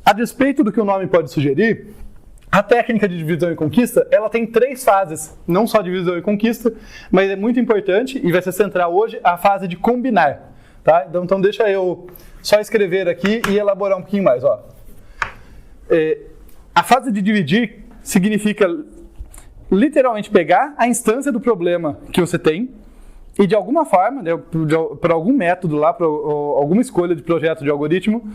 A despeito do que o nome pode sugerir, a técnica de divisão e conquista, ela tem 3 fases, não só divisão e conquista, mas é muito importante e vai ser central hoje a fase de combinar. Tá? Então deixa eu só escrever aqui e elaborar um pouquinho mais. Ó. A fase de dividir significa literalmente pegar a instância do problema que você tem e de alguma forma, né, por algum método lá, por alguma escolha de projeto de algoritmo,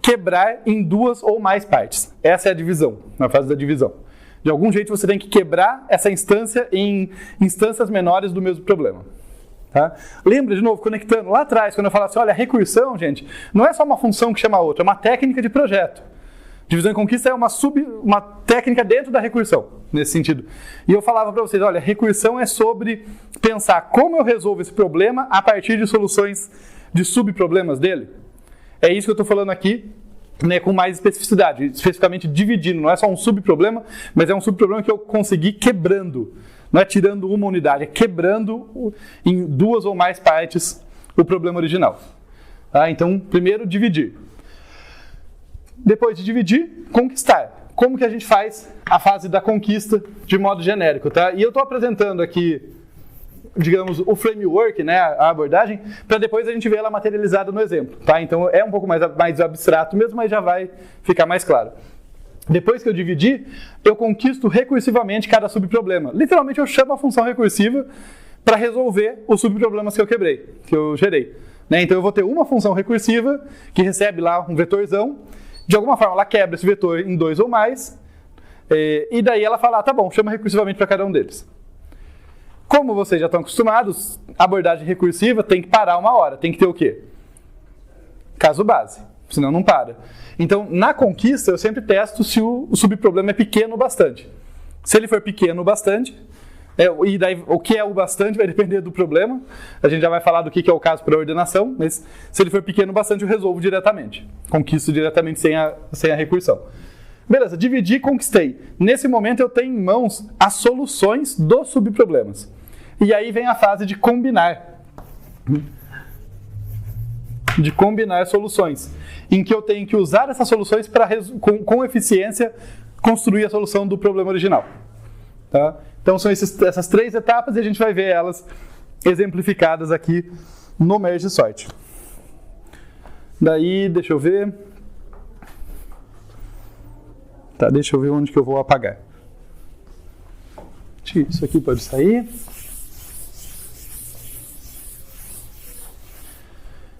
quebrar em 2 ou mais partes. Essa é a divisão, na fase da divisão. De algum jeito você tem que quebrar essa instância em instâncias menores do mesmo problema. Tá? Lembra, de novo, conectando lá atrás, quando eu falava assim, olha, recursão, gente, não é só uma função que chama a outra, é uma técnica de projeto. Divisão e conquista é uma técnica dentro da recursão, nesse sentido. E eu falava para vocês, olha, recursão é sobre pensar como eu resolvo esse problema a partir de soluções de subproblemas dele. É isso que eu estou falando aqui, né, com mais especificidade, especificamente dividindo. Não é só um subproblema, mas é um subproblema que eu consegui quebrando. Não é tirando uma unidade, é quebrando em 2 ou mais partes o problema original. Tá? Então, primeiro, dividir. Depois de dividir, conquistar. Como que a gente faz a fase da conquista de modo genérico? Tá? E eu estou apresentando aqui, digamos, o framework, né, a abordagem, para depois a gente ver ela materializada no exemplo. Tá? Então é um pouco mais abstrato mesmo, mas já vai ficar mais claro. Depois que eu dividir, eu conquisto recursivamente cada subproblema. Literalmente eu chamo a função recursiva para resolver os subproblemas que eu quebrei, que eu gerei. Né? Então eu vou ter uma função recursiva que recebe lá um vetorzão. De alguma forma ela quebra esse vetor em 2 ou mais. E daí ela fala, tá bom, chama recursivamente para cada um deles. Como vocês já estão acostumados, a abordagem recursiva tem que parar uma hora. Tem que ter o quê? Caso base, senão não para. Então, na conquista, eu sempre testo se o subproblema é pequeno o bastante. Se ele for pequeno o bastante, e daí o que é o bastante vai depender do problema. A gente já vai falar do que é o caso para ordenação, mas se ele for pequeno o bastante, eu resolvo diretamente. Conquisto diretamente sem a recursão. Beleza, dividi e conquistei. Nesse momento eu tenho em mãos as soluções dos subproblemas. E aí vem a fase de combinar. De combinar soluções. Em que eu tenho que usar essas soluções para, com eficiência, construir a solução do problema original. Tá? Então são essas 3 etapas e a gente vai ver elas exemplificadas aqui no Merge Sort. Daí, deixa eu ver... Tá, deixa eu ver onde que eu vou apagar. Isso aqui pode sair.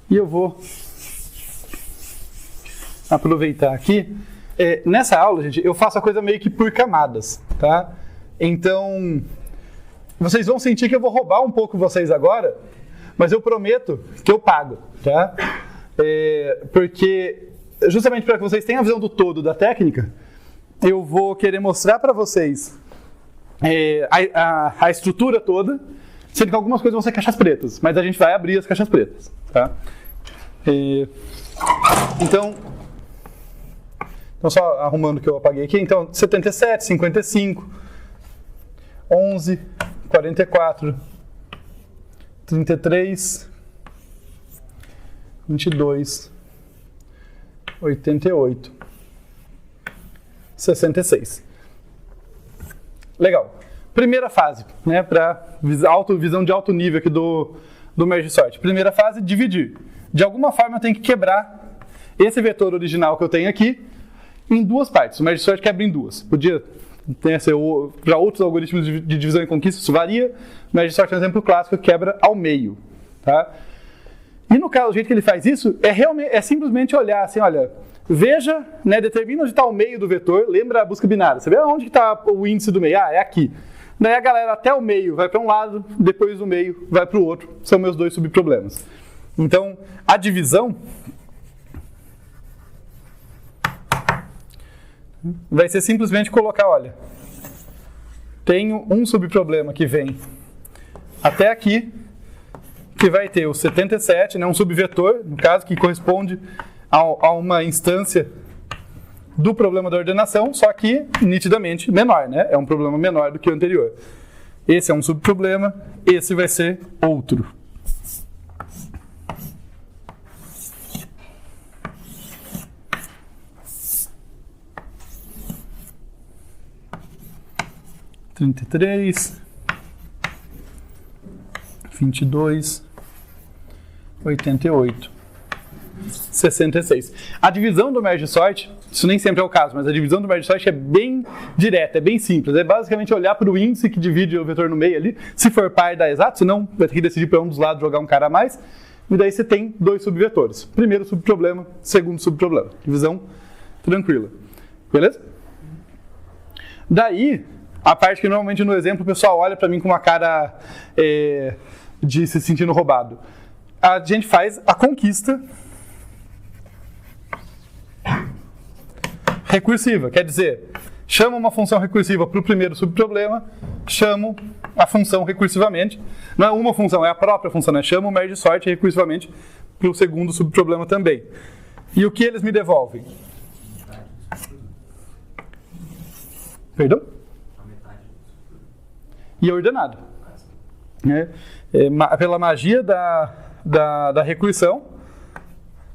E eu vou aproveitar aqui. Nessa aula, gente, eu faço a coisa meio que por camadas, tá? Então, vocês vão sentir que eu vou roubar um pouco vocês agora, mas eu prometo que eu pago, tá? Porque, justamente para que vocês tenham a visão do todo da técnica, eu vou querer mostrar para vocês a estrutura toda, sendo que algumas coisas vão ser caixas pretas, mas a gente vai abrir as caixas pretas, tá? Então, só arrumando o que eu apaguei aqui. Então, 77, 55, 11, 44, 33, 22, 88, 66. Legal. Primeira fase, né, para visão de alto nível aqui do Merge Sort. Primeira fase, dividir. De alguma forma eu tenho que quebrar esse vetor original que eu tenho aqui em 2 partes. O Merge Sort quebra em 2. Podia ser para outros algoritmos de divisão e conquista, isso varia. O Merge Sort é um exemplo clássico que quebra ao meio. Tá? E no caso, o jeito que ele faz isso é simplesmente olhar assim, olha, veja, né, determina onde está o meio do vetor, lembra a busca binária, você vê onde está o índice do meio? Ah, é aqui. Daí a galera até o meio vai para um lado, depois do meio vai para o outro, são meus 2 subproblemas. Então, a divisão vai ser simplesmente colocar, olha, tenho um subproblema que vem até aqui, que vai ter o 77, né, um subvetor, no caso, que corresponde a uma instância do problema da ordenação, só que nitidamente menor, né? É um problema menor do que o anterior. Esse é um subproblema, esse vai ser outro. 33, 22, 88, 66. A divisão do merge sort, isso nem sempre é o caso, mas a divisão do merge sort é bem direta, é bem simples. É basicamente olhar para o índice que divide o vetor no meio ali. Se for par, dá exato, senão vai ter que decidir para um dos lados jogar um cara a mais. E daí você tem dois subvetores. Primeiro subproblema, segundo subproblema. Divisão tranquila. Beleza? Daí, a parte que normalmente no exemplo o pessoal olha para mim com uma cara de se sentindo roubado. A gente faz a conquista recursiva. Quer dizer, chamo uma função recursiva para o primeiro subproblema, chamo a função recursivamente. Não é uma função, é a própria função, né? Chamo o merge sort recursivamente para o segundo subproblema também. E o que eles me devolvem? Perdão? E ordenado. Pela magia da recursão,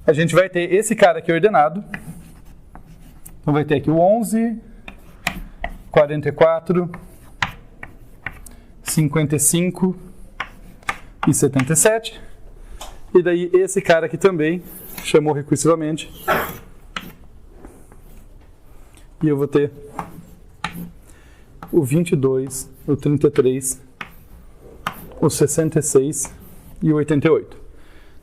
a gente vai ter esse cara aqui ordenado. Então vai ter aqui o 11, 44, 55 e 77. E daí esse cara aqui também chamou recursivamente. E eu vou ter o 22, o 33, o 66 e o 88.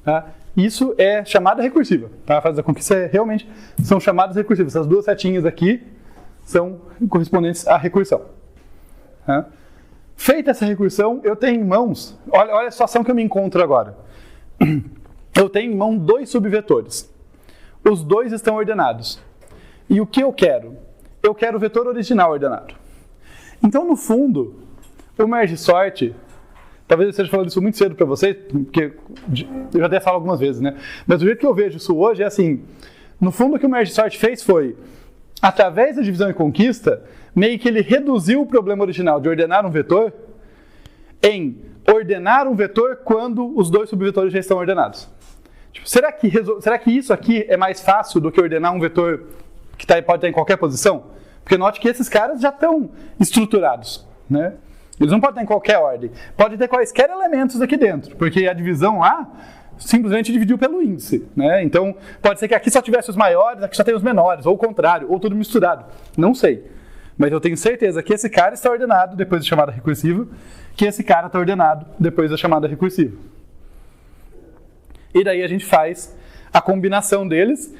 Tá? Isso é chamada recursiva. Tá? A fase da conquista realmente são chamadas recursivas. Essas duas setinhas aqui são correspondentes à recursão. Tá? Feita essa recursão, eu tenho em mãos... Olha a situação que eu me encontro agora. Eu tenho em mão dois subvetores. Os dois estão ordenados. E o que eu quero? Eu quero o vetor original ordenado. Então, no fundo, o merge sort... Talvez eu esteja falando isso muito cedo para vocês, porque eu já até falo algumas vezes, né? Mas o jeito que eu vejo isso hoje é assim, no fundo o que o merge sort fez foi, através da divisão e conquista, meio que ele reduziu o problema original de ordenar um vetor em ordenar um vetor quando os dois subvetores já estão ordenados. Tipo, será que isso aqui é mais fácil do que ordenar um vetor que pode estar em qualquer posição? Porque note que esses caras já estão estruturados, né? Eles não podem estar em qualquer ordem. Pode ter quaisquer elementos aqui dentro, porque a divisão lá simplesmente dividiu pelo índice, né? Então, pode ser que aqui só tivesse os maiores, aqui só tem os menores, ou o contrário, ou tudo misturado. Não sei. Mas eu tenho certeza que esse cara está ordenado depois da chamada recursiva, que esse cara está ordenado depois da chamada recursiva. E daí a gente faz a combinação deles,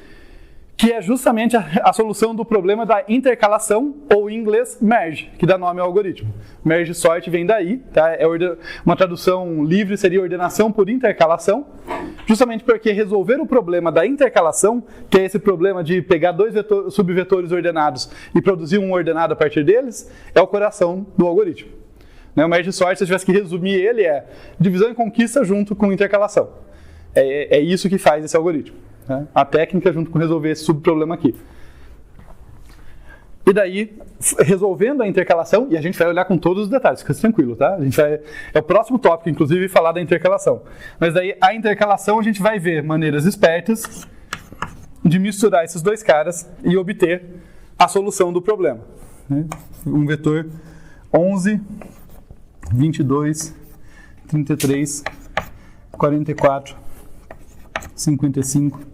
que é justamente a solução do problema da intercalação, ou em inglês, merge, que dá nome ao algoritmo. Merge sort vem daí, tá? Uma tradução livre seria ordenação por intercalação, justamente porque resolver o problema da intercalação, que é esse problema de pegar dois subvetores ordenados e produzir um ordenado a partir deles, é o coração do algoritmo. O merge sort, se eu tivesse que resumir ele, é divisão e conquista junto com intercalação. É isso que faz esse algoritmo. A técnica junto com resolver esse subproblema aqui. E daí, resolvendo a intercalação, e a gente vai olhar com todos os detalhes, fica tranquilo, tá? É o próximo tópico, inclusive, falar da intercalação. Mas daí, a intercalação, a gente vai ver maneiras espertas de misturar esses dois caras e obter a solução do problema. Um vetor 11, 22, 33, 44, 55,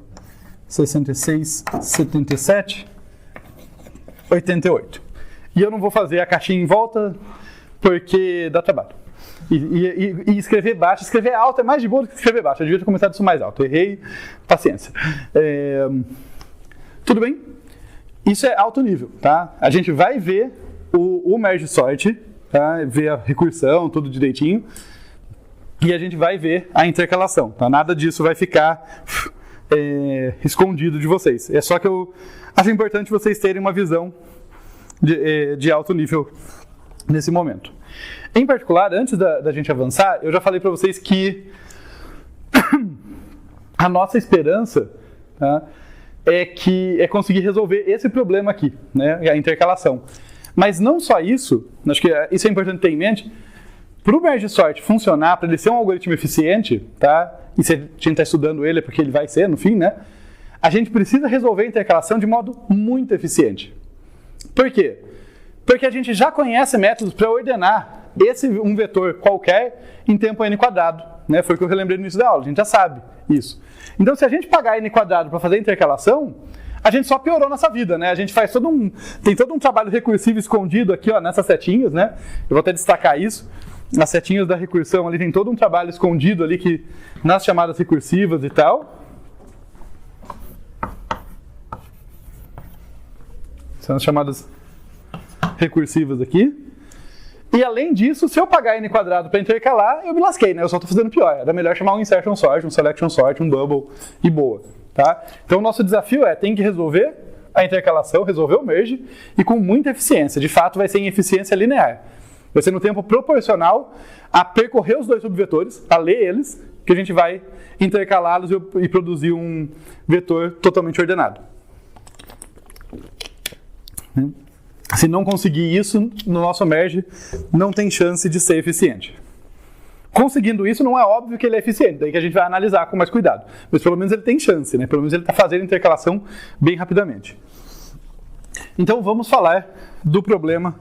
66, 77, 88. E eu não vou fazer a caixinha em volta porque dá trabalho. E escrever baixo, escrever alto é mais de boa do que escrever baixo. Eu devia ter começado isso mais alto. Errei, paciência. Tudo bem? Isso é alto nível, tá? A gente vai ver o merge sort, tá? Ver a recursão, tudo direitinho. E a gente vai ver a intercalação, tá? Nada disso vai ficar escondido de vocês. É só que eu acho importante vocês terem uma visão de alto nível nesse momento. Em particular, antes da gente avançar, eu já falei para vocês que a nossa esperança, tá, é conseguir resolver esse problema aqui, né, a intercalação. Mas não só isso, acho que isso é importante ter em mente. Para o merge sort funcionar, para ele ser um algoritmo eficiente, tá? E se a gente está estudando ele é porque ele vai ser, no fim, né? A gente precisa resolver a intercalação de modo muito eficiente. Por quê? Porque a gente já conhece métodos para ordenar um vetor qualquer em tempo n quadrado. Né? Foi o que eu relembrei no início da aula, a gente já sabe isso. Então, se a gente pagar n quadrado para fazer a intercalação, a gente só piorou nossa vida, né? A gente faz tem todo um trabalho recursivo escondido aqui, ó, nessas setinhas, né? Eu vou até destacar isso. Nas setinhas da recursão ali tem todo um trabalho escondido ali que nas chamadas recursivas e tal. São as chamadas recursivas aqui. E além disso, se eu pagar n quadrado para intercalar, eu me lasquei, né? Eu só estou fazendo pior. Era melhor chamar um insertion sort, um selection sort, um bubble e boa. Tá? Então o nosso desafio tem que resolver a intercalação, resolver o merge e com muita eficiência. De fato, vai ser em eficiência linear. Vai ser no tempo proporcional a percorrer os dois subvetores, a ler eles, que a gente vai intercalá-los e produzir um vetor totalmente ordenado. Se não conseguir isso, no nosso merge não tem chance de ser eficiente. Conseguindo isso, não é óbvio que ele é eficiente, daí que a gente vai analisar com mais cuidado. Mas pelo menos ele tem chance, né? Pelo menos ele está fazendo a intercalação bem rapidamente. Então vamos falar do problema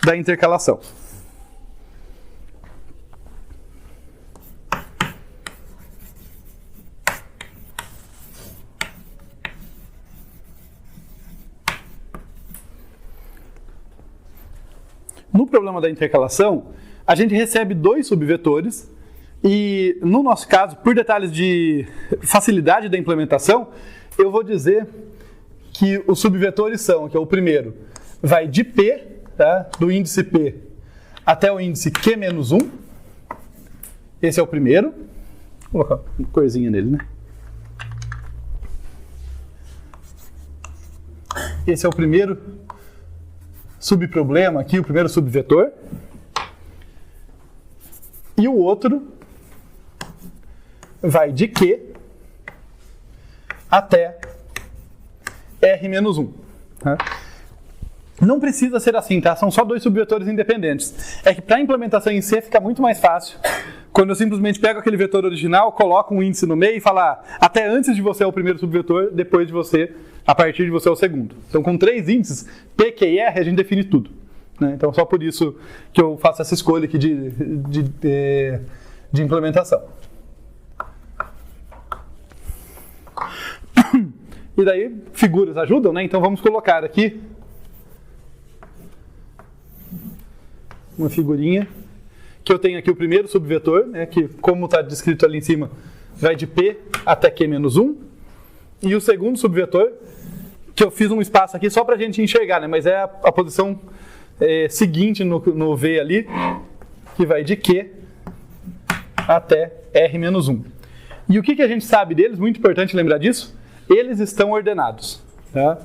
da intercalação. No problema da intercalação, a gente recebe dois subvetores e, no nosso caso, por detalhes de facilidade da implementação, eu vou dizer que os subvetores são, que é o primeiro, vai de P, tá? Do índice P até o índice Q-1. Esse é o primeiro. Vou colocar uma corzinha nele, né? Esse é o primeiro subproblema aqui, o primeiro subvetor. E o outro vai de Q até R-1. Tá? Não precisa ser assim, tá? São só dois subvetores independentes. É que para a implementação em C fica muito mais fácil quando eu simplesmente pego aquele vetor original, coloco um índice no meio e falo, até antes de você é o primeiro subvetor, depois de você, a partir de você é o segundo. Então, com 3 índices, P, Q e R, a gente define tudo. Né? Então, só por isso que eu faço essa escolha aqui de implementação. E daí, figuras ajudam, né? Então, vamos colocar aqui uma figurinha, que eu tenho aqui o primeiro subvetor, né, que, como está descrito ali em cima, vai de P até Q-1. E o segundo subvetor, que eu fiz um espaço aqui só para a gente enxergar, né, mas é a posição seguinte no V ali, que vai de Q até R-1. E o que a gente sabe deles? Muito importante lembrar disso. Eles estão ordenados. Tá?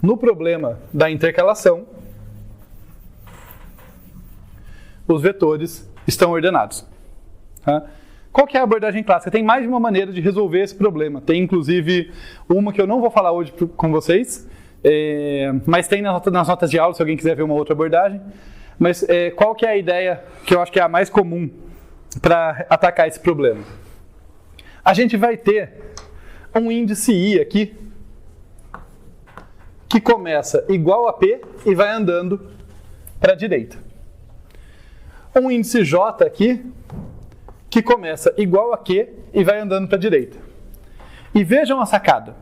No problema da intercalação, os vetores estão ordenados. Tá? Qual que é a abordagem clássica? Tem mais de uma maneira de resolver esse problema. Tem, inclusive, uma que eu não vou falar hoje com vocês, mas tem nas notas de aula, se alguém quiser ver uma outra abordagem. Mas qual que é a ideia que eu acho que é a mais comum para atacar esse problema? A gente vai ter um índice I aqui, que começa igual a P e vai andando para a direita. Um índice J aqui, que começa igual a Q e vai andando para a direita. E vejam a sacada.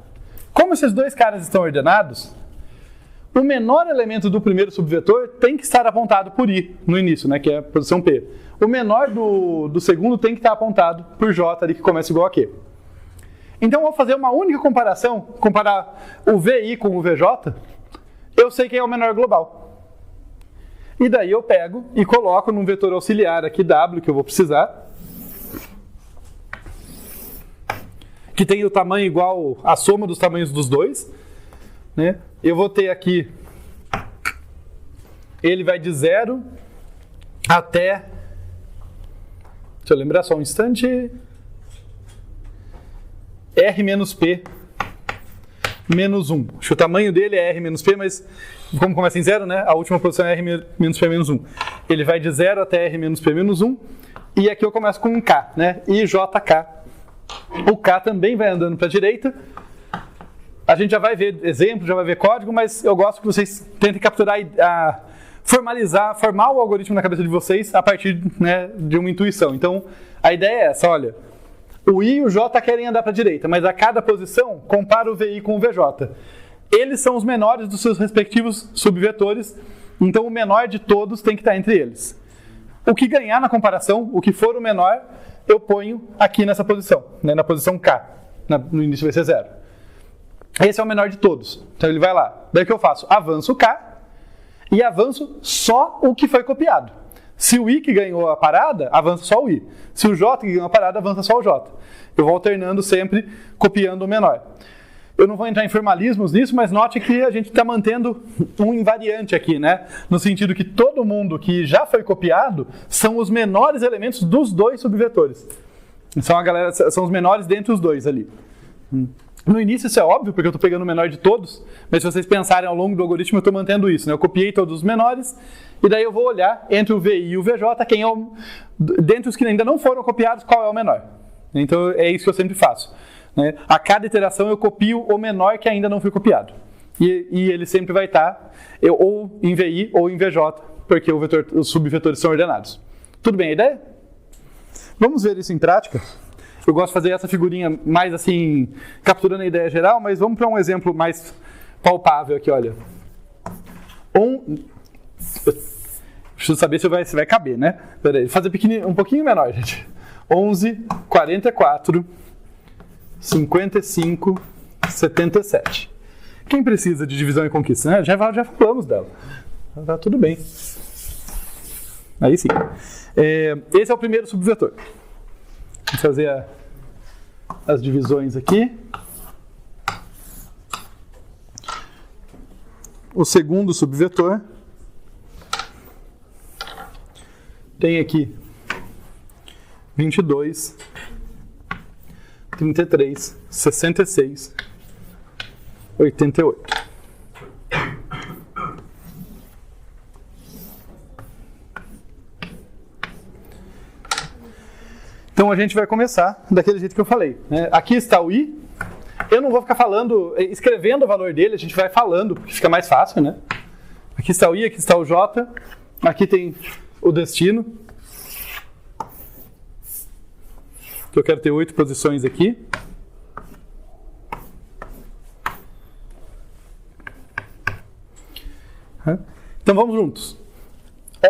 Como esses dois caras estão ordenados, o menor elemento do primeiro subvetor tem que estar apontado por I no início, né, que é a posição P. O menor do segundo tem que estar apontado por J, ali, que começa igual a Q. Então, eu vou fazer uma única comparação, comparar o VI com o VJ, eu sei quem é o menor global. E daí eu pego e coloco num vetor auxiliar aqui W, que eu vou precisar, que tem o tamanho igual à soma dos tamanhos dos dois. Né? Eu vou ter aqui, ele vai de 0 até, deixa eu lembrar só um instante, R menos P menos 1. Acho que o tamanho dele é R menos P, mas como começa em 0, né? A última posição é R menos P menos 1. Ele vai de 0 até R menos P menos 1. E aqui eu começo com um K, né? IJK. O K também vai andando para a direita. A gente já vai ver exemplo, já vai ver código, mas eu gosto que vocês tentem capturar, formar o algoritmo na cabeça de vocês a partir, né, de uma intuição. Então, a ideia é essa, olha, o I e o J querem andar para a direita, mas a cada posição, compara o VI com o VJ. Eles são os menores dos seus respectivos subvetores, então o menor de todos tem que estar entre eles. O que ganhar na comparação, o que for o menor, eu ponho aqui nessa posição, né, na posição K. No início vai ser 0. Esse é o menor de todos. Então ele vai lá. Daí o que eu faço? Avanço o K e avanço só o que foi copiado. Se o I que ganhou a parada, avança só o I. Se o J que ganhou a parada, avança só o J. Eu vou alternando sempre, copiando o menor. Eu não vou entrar em formalismos nisso, mas note que a gente está mantendo um invariante aqui, né? No sentido que todo mundo que já foi copiado são os menores elementos dos dois subvetores. São os menores dentre os dois ali. No início isso é óbvio, porque eu estou pegando o menor de todos, mas se vocês pensarem ao longo do algoritmo, eu estou mantendo isso, né? Eu copiei todos os menores, e daí eu vou olhar entre o VI e o VJ, quem é dentre os que ainda não foram copiados, qual é o menor. Então é isso que eu sempre faço. Né? A cada iteração eu copio o menor que ainda não foi copiado. E ele sempre vai estar ou em VI ou em VJ, porque os subvetores são ordenados. Tudo bem a ideia? Vamos ver isso em prática. Eu gosto de fazer essa figurinha mais assim, capturando a ideia geral, mas vamos para um exemplo mais palpável aqui, olha. Preciso saber se vai caber, né? Peraí, vou fazer um pouquinho menor, gente. 11, 44, 55, 77. Quem precisa de divisão e conquista? Né? Já falamos dela. Tá tudo bem. Aí sim. Esse é o primeiro subvetor. Vou fazer as divisões aqui. O segundo subvetor tem aqui 22, 33, 66, 88. Então a gente vai começar daquele jeito que eu falei, né? Aqui está o I. Eu não vou ficar escrevendo o valor dele, a gente vai falando, porque fica mais fácil, né? Aqui está o I, aqui está o J, aqui tem o destino. Eu quero ter 8 posições aqui. Então vamos juntos.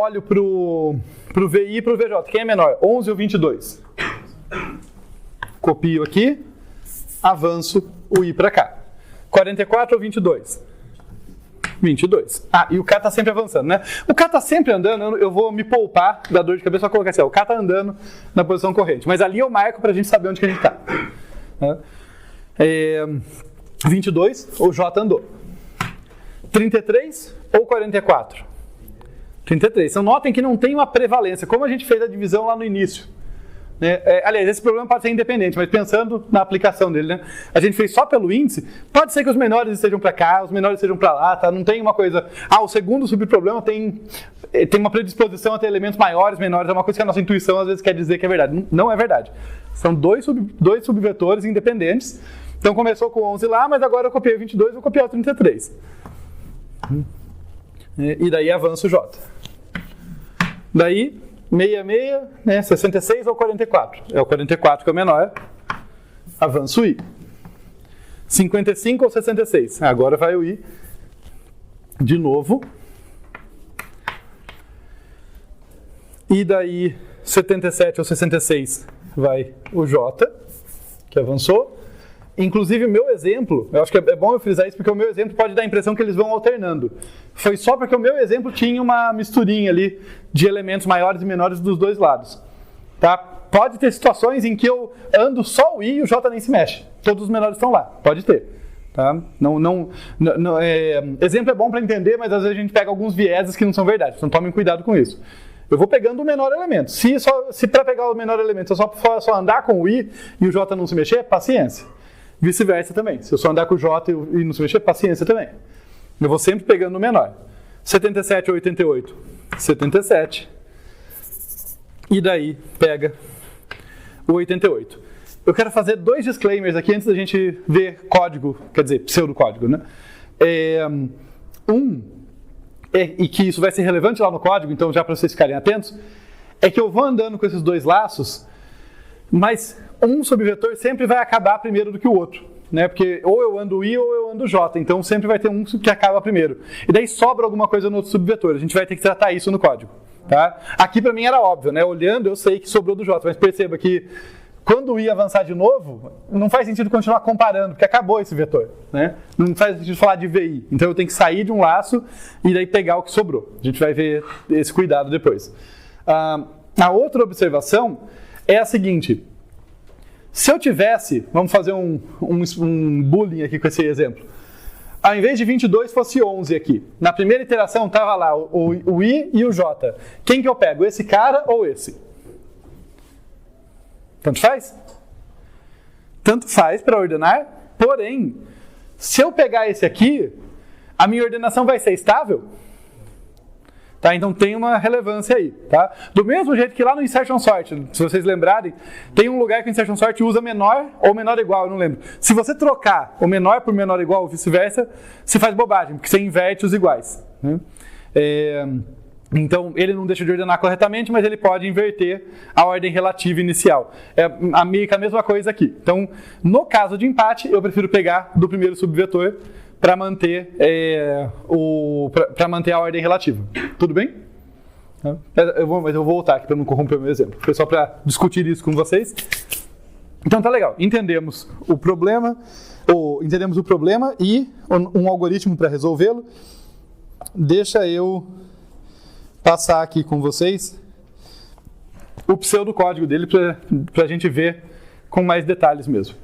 Olho para o VI e para o VJ. Quem é menor? 11 ou 22? Copio aqui. Avanço o I para cá. 44 ou 22? 22. E o K está sempre avançando, né? O K está sempre andando, eu vou me poupar da dor de cabeça só colocar assim, o K está andando na posição corrente. Mas ali eu marco para a gente saber onde que a gente está. 22, o J andou. 33 ou 44? 33. Então notem que não tem uma prevalência, como a gente fez a divisão lá no início. Aliás, esse problema pode ser independente, mas pensando na aplicação dele, né? A gente fez só pelo índice, pode ser que os menores estejam para cá, os menores estejam para lá, tá? Não tem uma coisa... o segundo subproblema tem uma predisposição a ter elementos maiores, menores, é uma coisa que a nossa intuição às vezes quer dizer que é verdade. Não é verdade. São dois subvetores independentes. Então começou com 11 lá, mas agora eu copiei o 22 e vou copiar o 33. E daí avança o J. Daí... 66, né, 66 ou 44? É o 44 que é o menor. Avanço o I. 55 ou 66? Agora vai o I. De novo. E daí 77 ou 66 vai o J, que avançou. Inclusive o meu exemplo, eu acho que é bom eu frisar isso porque o meu exemplo pode dar a impressão que eles vão alternando. Foi só porque o meu exemplo tinha uma misturinha ali de elementos maiores e menores dos dois lados. Tá? Pode ter situações em que eu ando só o I e o J nem se mexe. Todos os menores estão lá. Pode ter. Tá? Exemplo é bom para entender, mas às vezes a gente pega alguns vieses que não são verdade. Então tomem cuidado com isso. Eu vou pegando o menor elemento. Se para pegar o menor elemento eu só andar com o I e o J não se mexer, paciência. Vice-versa também. Se eu só andar com o J e não se mexer, paciência também. Eu vou sempre pegando o menor. 77 ou 88? 77. E daí pega o 88. eu quero fazer 2 disclaimers aqui antes da gente ver código, quer dizer, pseudocódigo, né? E que isso vai ser relevante lá no código, então já para vocês ficarem atentos, é que eu vou andando com esses 2 laços, mas um subvetor sempre vai acabar primeiro do que o outro, né? Porque ou eu ando I ou eu ando J, então sempre vai ter um que acaba primeiro. E daí sobra alguma coisa no outro subvetor, a gente vai ter que tratar isso no código. Tá? Aqui para mim era óbvio, né? Olhando eu sei que sobrou do J, mas perceba que quando o I avançar de novo, não faz sentido continuar comparando, porque acabou esse vetor, né? Não faz sentido falar de VI. Então eu tenho que sair de um laço e daí pegar o que sobrou. A gente vai ver esse cuidado depois. A outra observação é a seguinte. Se eu tivesse, vamos fazer um bullying aqui com esse exemplo. Ao invés de 22 fosse 11 aqui. Na primeira iteração estava lá o I e o J. Quem que eu pego? Esse cara ou esse? Tanto faz? Tanto faz para ordenar, porém, se eu pegar esse aqui, a minha ordenação vai ser estável? Tá? Então tem uma relevância aí. Tá? Do mesmo jeito que lá no Insertion Sort, se vocês lembrarem, tem um lugar que o Insertion Sort usa menor ou menor igual, eu não lembro. Se você trocar o menor por menor igual ou vice-versa, se faz bobagem, porque você inverte os iguais. Né? Então, ele não deixa de ordenar corretamente, mas ele pode inverter a ordem relativa inicial. É meio que a mesma coisa aqui. Então, no caso de empate, eu prefiro pegar do primeiro subvetor para manter, manter a ordem relativa. Tudo bem? Mas eu vou voltar aqui para não corromper o meu exemplo. Foi só para discutir isso com vocês. Então, tá legal. Entendemos o problema e um algoritmo para resolvê-lo. Deixa eu passar aqui com vocês o pseudocódigo dele para a gente ver com mais detalhes mesmo.